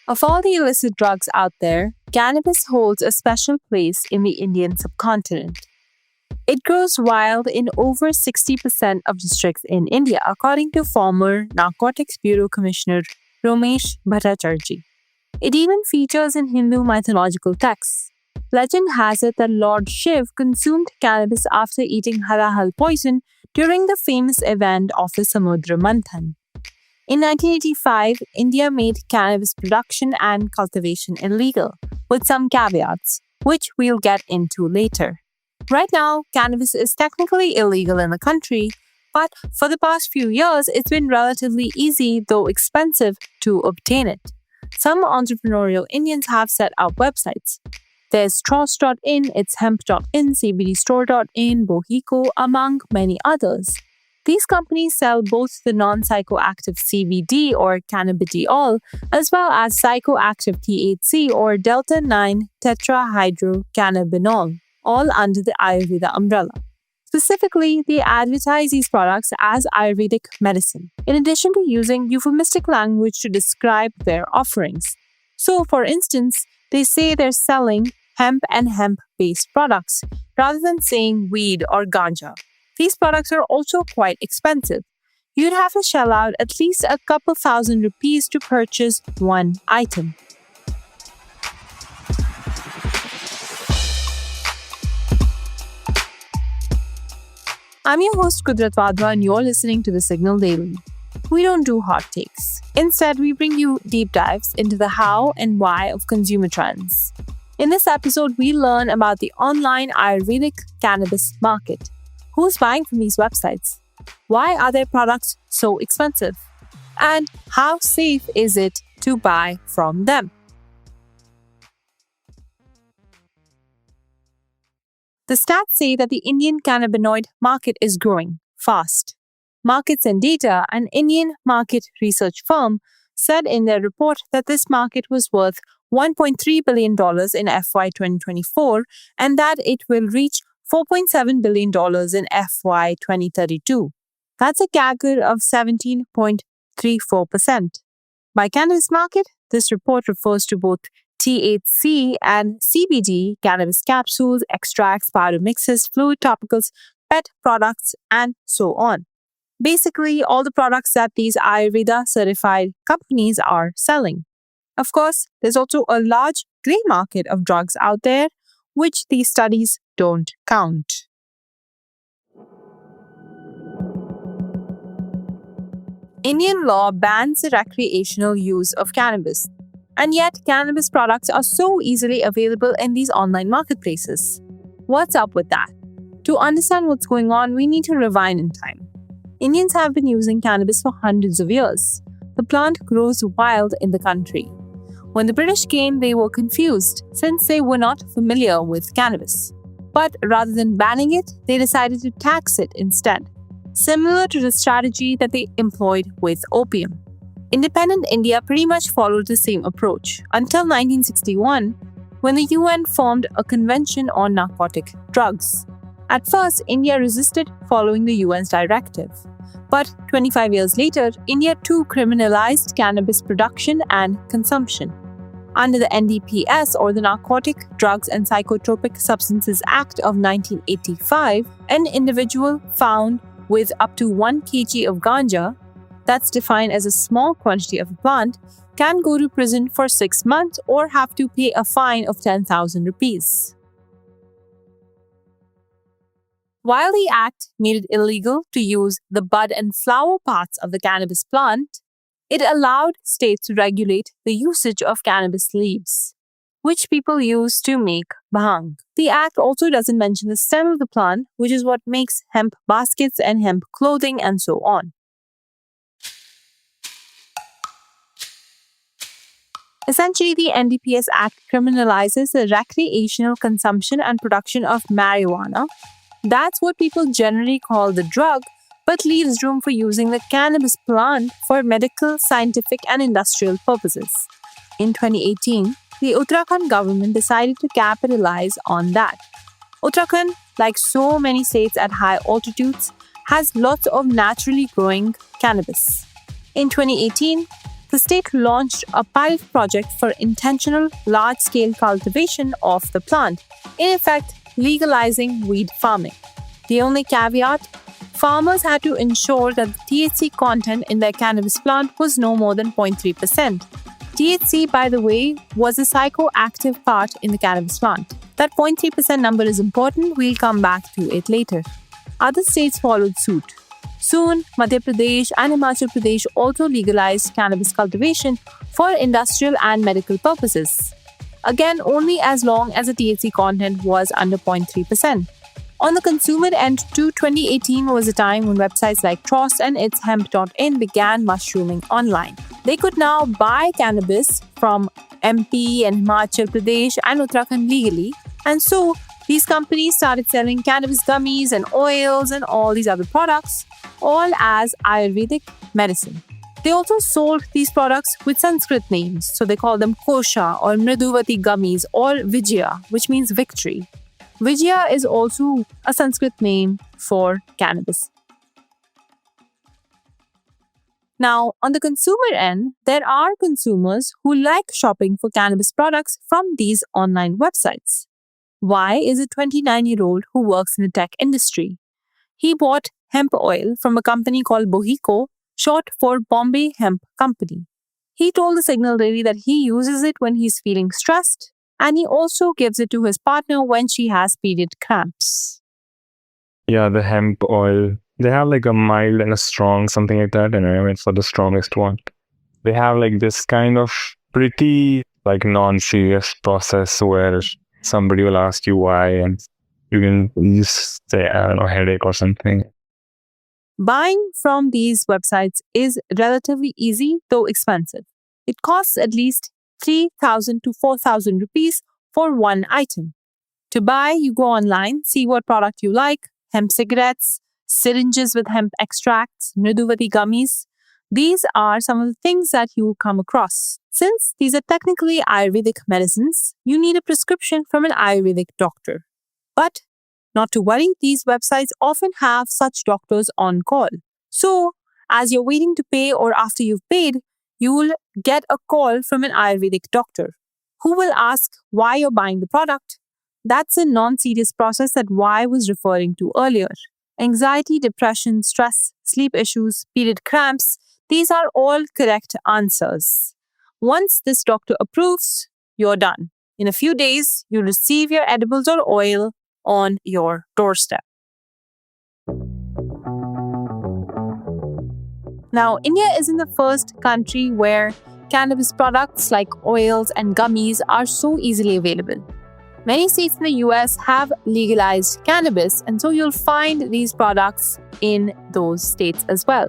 Of all the illicit drugs out there, cannabis holds a special place in the Indian subcontinent. It grows wild in over 60% of districts in India, according to former Narcotics Bureau Commissioner Ramesh Bhattacharjee. It even features in Hindu mythological texts. Legend has it that Lord Shiv consumed cannabis after eating harahal poison during the famous event of the Samudra Manthan. In 1985, India made cannabis production and cultivation illegal, with some caveats, which we'll get into later. Right now, cannabis is technically illegal in the country, but for the past few years, it's been relatively easy, though expensive, to obtain it. Some entrepreneurial Indians have set up websites. There's Straws.in, it's hemp.in, CBDstore.in, Bohiko, among many others. These companies sell both the non-psychoactive CBD or cannabidiol as well as psychoactive THC or delta-9 tetrahydrocannabinol, all under the Ayurveda umbrella. Specifically, they advertise these products as Ayurvedic medicine, in addition to using euphemistic language to describe their offerings. So, for instance, they say they're selling hemp and hemp-based products rather than saying weed or ganja. These products are also quite expensive. You'd have to shell out at least a couple thousand rupees to purchase one item. I'm your host Kudrat Wadhwa and you're listening to The Signal Daily. We don't do hot takes. Instead, we bring you deep dives into the how and why of consumer trends. In this episode, we learn about the online Ayurvedic cannabis market. Who's buying from these websites? Why are their products so expensive? And how safe is it to buy from them? The stats say that the Indian cannabinoid market is growing fast. Markets and Data, an Indian market research firm, said in their report that this market was worth $1.3 billion in FY 2024 and that it will reach $4.7 billion in FY 2032. That's a CAGR of 17.34%. By cannabis market, this report refers to both THC and CBD, cannabis capsules, extracts, powder mixes, fluid topicals, pet products, and so on. Basically, all the products that these Ayurveda certified companies are selling. Of course, there's also a large grey market of drugs out there, which these studies don't count. Indian law bans the recreational use of cannabis, and yet cannabis products are so easily available in these online marketplaces. What's up with that? To understand what's going on, we need to rewind in time. Indians have been using cannabis for hundreds of years. The plant grows wild in the country. When the British came, they were confused since they were not familiar with cannabis. But rather than banning it, they decided to tax it instead, similar to the strategy that they employed with opium. Independent India pretty much followed the same approach until 1961, when the UN formed a convention on narcotic drugs. At first, India resisted following the UN's directive. But 25 years later, India too criminalized cannabis production and consumption. Under the NDPS, or the Narcotic Drugs and Psychotropic Substances Act of 1985, an individual found with up to 1 kg of ganja, that's defined as a small quantity of a plant, can go to prison for 6 months or have to pay a fine of 10,000 rupees. While the act made it illegal to use the bud and flower parts of the cannabis plant, it allowed states to regulate the usage of cannabis leaves, which people use to make bhang. The act also doesn't mention the stem of the plant, which is what makes hemp baskets and hemp clothing and so on. Essentially, the NDPS Act criminalizes the recreational consumption and production of marijuana. That's what people generally call the drug, but leaves room for using the cannabis plant for medical, scientific, and industrial purposes. In 2018, the Uttarakhand government decided to capitalize on that. Uttarakhand, like so many states at high altitudes, has lots of naturally growing cannabis. In 2018, the the state launched a pilot project for intentional large-scale cultivation of the plant, in effect legalizing weed farming. The only caveat: farmers had to ensure that the THC content in their cannabis plant was no more than 0.3%. THC, by the way, was a psychoactive part in the cannabis plant. That 0.3% number is important, we'll come back to it later. Other states followed suit. Soon, Madhya Pradesh and Himachal Pradesh also legalized cannabis cultivation for industrial and medical purposes. Again, only as long as the THC content was under 0.3%. On the consumer end, too, 2018 was a time when websites like Trost and its hemp.in began mushrooming online. They could now buy cannabis from MP and Himachal Pradesh and Uttarakhand legally, and so these companies started selling cannabis gummies and oils and all these other products, all as Ayurvedic medicine. They also sold these products with Sanskrit names, so they call them Kosha or Mriduvati gummies or Vijaya, which means victory. Vijaya is also a Sanskrit name for cannabis. Now, on the consumer end, there are consumers who like shopping for cannabis products from these online websites. Why is a 29-year-old who works in the tech industry? He bought hemp oil from a company called Bohico, short for Bombay Hemp Company. He told the Signal Daily that he uses it when he's feeling stressed, and he also gives it to his partner when she has period cramps. Yeah, the hemp oil. They have like a mild and a strong, something like that. And I went for the strongest one. They have like this kind of pretty like non-serious process where somebody will ask you why, and you can just say, I don't know, headache or something. Buying from these websites is relatively easy, though expensive. It costs at least 3,000 to 4,000 rupees for one item. To buy, you go online, see what product you like: hemp cigarettes, syringes with hemp extracts, Mriduvati gummies. These are some of the things that you will come across. Since these are technically Ayurvedic medicines, you need a prescription from an Ayurvedic doctor. But not to worry, these websites often have such doctors on call. So, as you're waiting to pay or after you've paid, you'll get a call from an Ayurvedic doctor who will ask why you're buying the product. That's a non-serious process that Y was referring to earlier. Anxiety, depression, stress, sleep issues, period cramps, these are all correct answers. Once this doctor approves, you're done. In a few days, you receive your edibles or oil on your doorstep. Now, India isn't the first country where cannabis products like oils and gummies are so easily available. Many states in the US have legalized cannabis, and so you'll find these products in those states as well.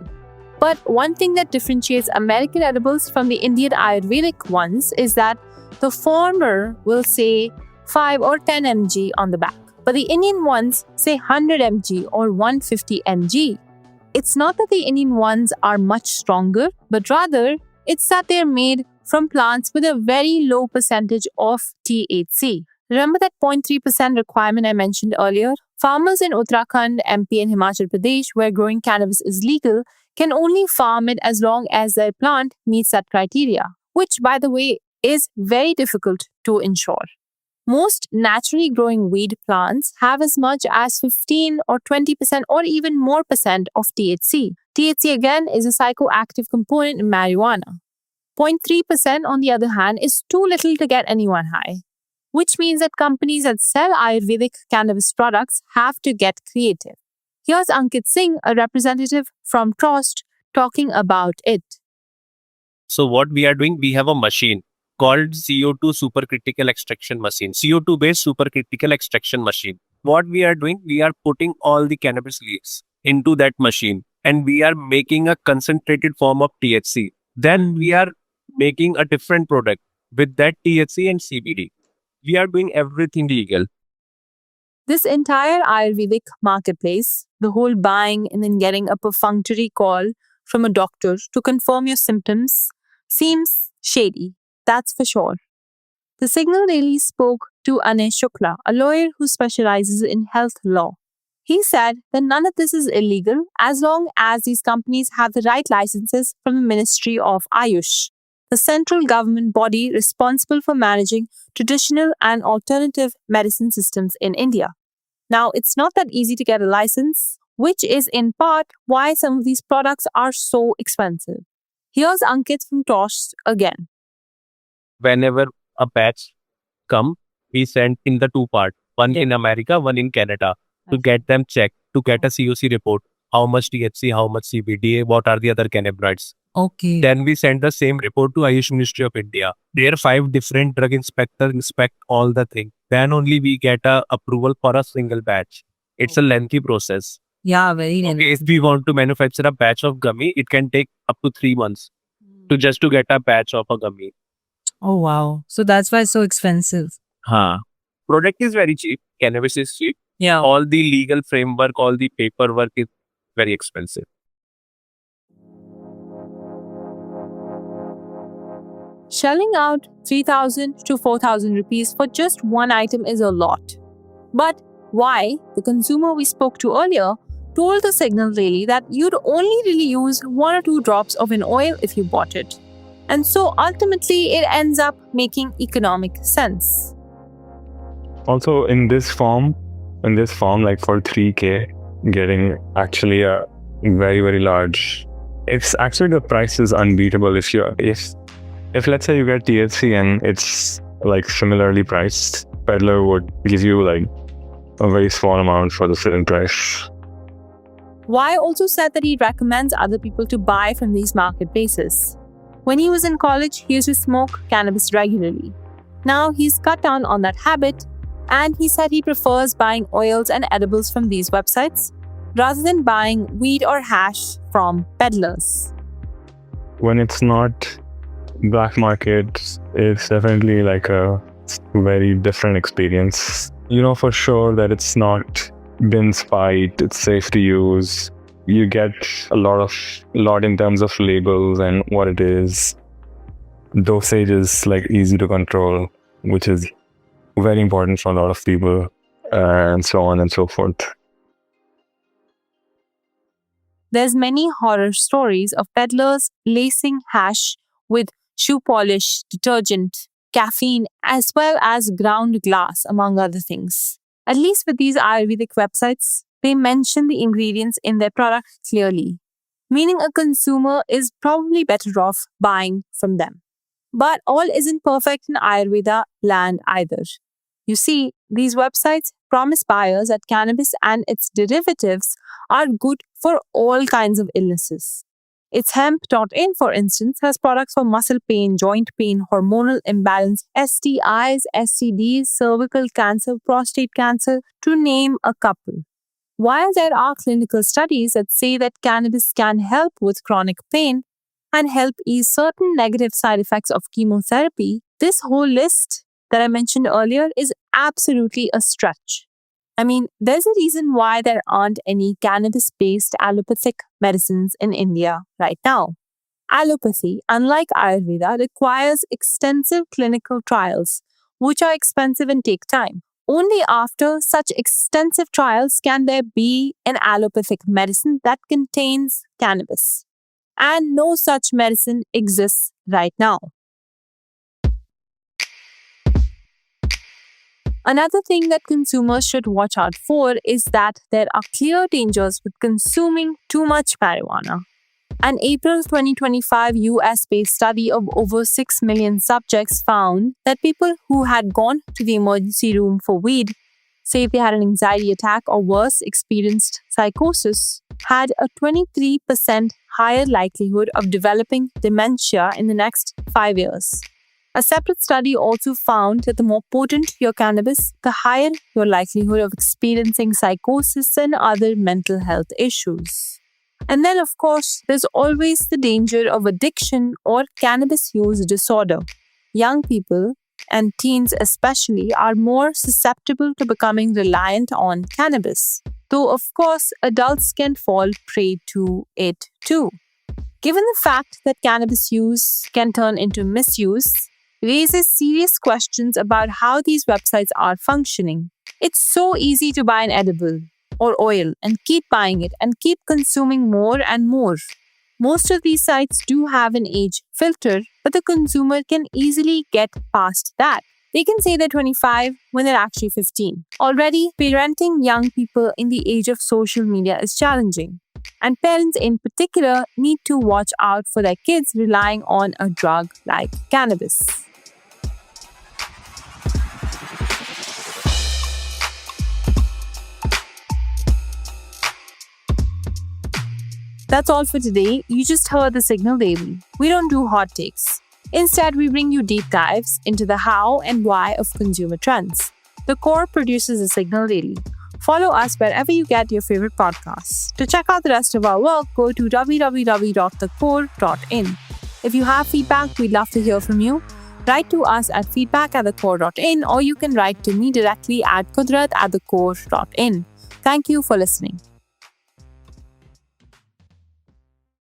But one thing that differentiates American edibles from the Indian Ayurvedic ones is that the former will say 5 or 10 mg on the back, but the Indian ones say 100 mg or 150 mg. It's not that the Indian ones are much stronger, but rather it's that they're made from plants with a very low percentage of THC. Remember that 0.3% requirement I mentioned earlier? Farmers in Uttarakhand, MP and Himachal Pradesh, where growing cannabis is legal, can only farm it as long as their plant meets that criteria, which, by the way, is very difficult to ensure. Most naturally growing weed plants have as much as 15 or 20% or even more percent of THC. THC again is a psychoactive component in marijuana. 0.3% on the other hand is too little to get anyone high, which means that companies that sell Ayurvedic cannabis products have to get creative. Here's Ankit Singh, a representative from Trost, talking about it. So what we are doing, we have a machine called CO2 supercritical extraction machine, CO2 based supercritical extraction machine. What we are doing, we are putting all the cannabis leaves into that machine and we are making a concentrated form of THC. Then we are making a different product with that THC and CBD. We are doing everything legal. This entire Ayurvedic marketplace, the whole buying and then getting a perfunctory call from a doctor to confirm your symptoms, seems shady, that's for sure. The Signal Daily spoke to Anay Shukla, a lawyer who specializes in health law. He said that none of this is illegal as long as these companies have the right licenses from the Ministry of Ayush. the central government body responsible for managing traditional and alternative medicine systems in India. Now, it's not that easy to get a license, which is in part why some of these products are so expensive. Here's Ankit from Tosh again. Whenever a batch come, we send in the two part, one in America, one in Canada, to get them checked, to get a COC report, how much THC, how much CBD, what are the other cannabinoids. Okay. Then we send the same report to Ayush Ministry of India. There are 5 different drug inspectors inspect all the things. Then only we get a approval for a single batch. It's a lengthy process. Yeah, very lengthy. Okay, if we want to manufacture a batch of gummy, it can take up to 3 months to get a batch of a gummy. Oh, wow. So that's why it's so expensive. Product is very cheap. Cannabis is cheap. Yeah. All the legal framework, all the paperwork is very expensive. Shelling out 3,000 to 4,000 rupees for just one item is a lot. But why? The consumer we spoke to earlier told the signal really that you'd only really use 1 or 2 drops of an oil if you bought it. And so ultimately it ends up making economic sense. Also, in this form, like for 3K, getting actually a very, very large, it's actually the price is unbeatable. If let's say you get THC and it's like similarly priced, peddler would give you like a very small amount for the same price. Y also said that he recommends other people to buy from these marketplaces. When he was in college, he used to smoke cannabis regularly. Now he's cut down on that habit, and he said he prefers buying oils and edibles from these websites rather than buying weed or hash from peddlers. When it's not black market, it's definitely like a very different experience. You know for sure that it's not been spiked, it's safe to use. You get a lot in terms of labels and what it is. Dosage is like easy to control, which is very important for a lot of people, and so on and so forth. There's many horror stories of peddlers lacing hash with shoe polish, detergent, caffeine, as well as ground glass, among other things. At least with these Ayurvedic websites, they mention the ingredients in their product clearly, meaning a consumer is probably better off buying from them. But all isn't perfect in Ayurveda land either. You see, these websites promise buyers that cannabis and its derivatives are good for all kinds of illnesses. Its hemp.in, for instance, has products for muscle pain, joint pain, hormonal imbalance, STIs, STDs, cervical cancer, prostate cancer, to name a couple. While there are clinical studies that say that cannabis can help with chronic pain and help ease certain negative side effects of chemotherapy, this whole list that I mentioned earlier is absolutely a stretch. I mean, there's a reason why there aren't any cannabis-based allopathic medicines in India right now. Allopathy, unlike Ayurveda, requires extensive clinical trials, which are expensive and take time. Only after such extensive trials can there be an allopathic medicine that contains cannabis. And no such medicine exists right now. Another thing that consumers should watch out for is that there are clear dangers with consuming too much marijuana. An April 2025 US-based study of over 6 million subjects found that people who had gone to the emergency room for weed, say if they had an anxiety attack or worse, experienced psychosis, had a 23% higher likelihood of developing dementia in the next 5 years. A separate study also found that the more potent your cannabis, the higher your likelihood of experiencing psychosis and other mental health issues. And then, of course, there's always the danger of addiction or cannabis use disorder. Young people, and teens especially, are more susceptible to becoming reliant on cannabis. Though, of course, adults can fall prey to it too. Given the fact that cannabis use can turn into misuse, raises serious questions about how these websites are functioning. It's so easy to buy an edible or oil and keep buying it and keep consuming more and more. Most of these sites do have an age filter, but the consumer can easily get past that. They can say they're 25 when they're actually 15. Already, parenting young people in the age of social media is challenging. And parents in particular need to watch out for their kids relying on a drug like cannabis. That's all for today. You just heard the Signal Daily. We don't do hot takes. Instead, we bring you deep dives into the how and why of consumer trends. The Core produces the Signal Daily. Follow us wherever you get your favorite podcasts. To check out the rest of our work, go to www.thecore.in. If you have feedback, we'd love to hear from you. Write to us at feedback@thecore.in, or you can write to me directly at kudrat@thecore.in. Thank you for listening.